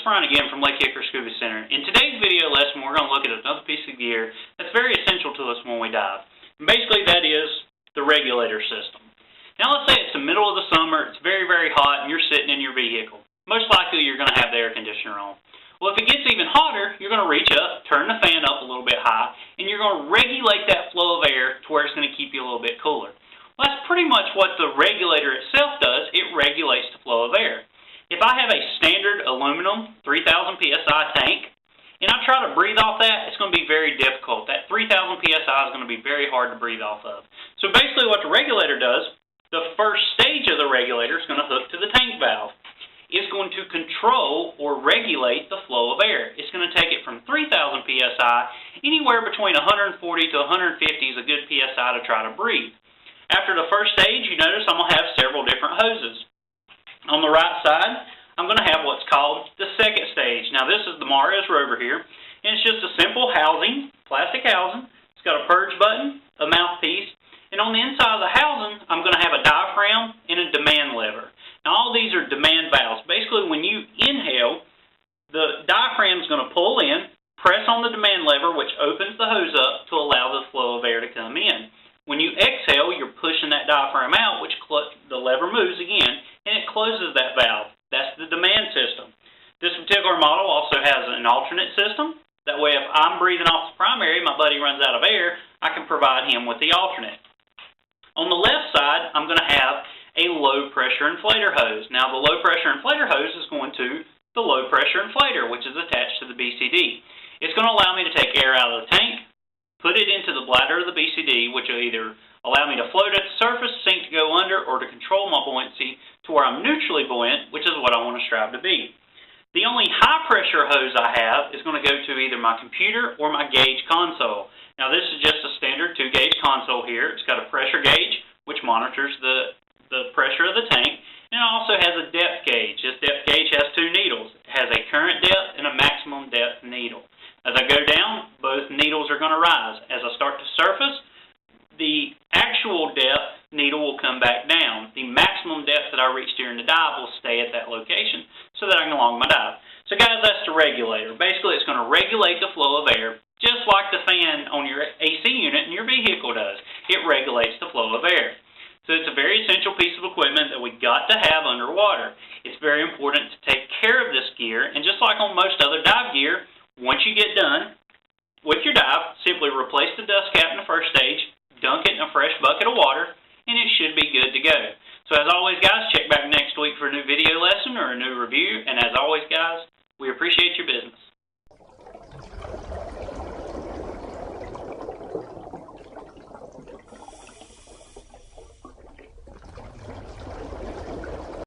Brian again from Lake Hickory Scuba Center. In today's video lesson, we're going to look at another piece of gear that's very essential to us when we dive. And basically, that is the regulator system. Now, let's say it's the middle of the summer, it's very, very hot, and you're sitting in your vehicle. Most likely, you're going to have the air conditioner on. Well, if it gets even hotter, you're going to reach up, turn the fan up a little bit high, and you're going to regulate that flow of air to where it's going to keep you a little bit cooler. Well, that's pretty much what the regulator itself does. It regulates the flow of air. If I have a standard aluminum 3,000 psi tank, and I try to breathe off that, it's going to be very difficult. That 3,000 psi is going to be very hard to breathe off of. So basically what the regulator does, the first stage of the regulator is going to hook to the tank valve. It's going to control or regulate the flow of air. It's going to take it from 3,000 psi, anywhere between 140 to 150 is a good psi to try to breathe. After the first stage, you notice I'm going to have several different hoses. On the right side, I'm going to have what's called the second stage. Now, this is the Mars rover here, and it's just a simple housing, plastic housing. It's got a purge button, a mouthpiece, and on the inside of the housing, I'm going to have a diaphragm and a demand lever. Now, all these are demand valves. Basically, when you inhale, the diaphragm is going to pull in, press on the demand lever, which opens the hose up to allow the flow of air to come in. When you exhale, you're pushing that diaphragm out, which the lever moves again, and it closes that valve. That's the demand system. This particular model also has an alternate system. That way, if I'm breathing off the primary, my buddy runs out of air, I can provide him with the alternate. On the left side, I'm going to have a low-pressure inflator hose. Now, the low-pressure inflator hose is going to the low-pressure inflator, which is attached to the BCD. It's going to allow me to take air out of the tank, put it into the bladder of the BCD, which will either allow me to float at the surface, sink to go under, or to control my buoyancy to where I'm neutrally buoyant, which is what I want to strive to be. The only high-pressure hose I have is going to go to either my computer or my gauge console. Now, this is just a standard 2-gauge console here. It's got a pressure gauge, which monitors the pressure of the tank, and it also has a depth gauge. This depth gauge has 2 needles. It has a current depth and a maximum depth needle. As I go down, both needles are going to rise. As I start to surface, the actual depth needle will come back down. The maximum depth that I reach during the dive will stay at that location so that I can log my dive. So guys, that's the regulator. Basically, it's going to regulate the flow of air just like the fan on your AC unit in your vehicle does. It regulates the flow of air. So it's a very essential piece of equipment that we got to have underwater. It's very important to take care of this gear, and just like on most other dive gear, once you get done with your dive, simply replace the dust cap in the first stage, dunk it in a fresh bucket of water, and it should be good to go. So as always, guys, check back next week for a new video lesson or a new review. And as always, guys, we appreciate your business.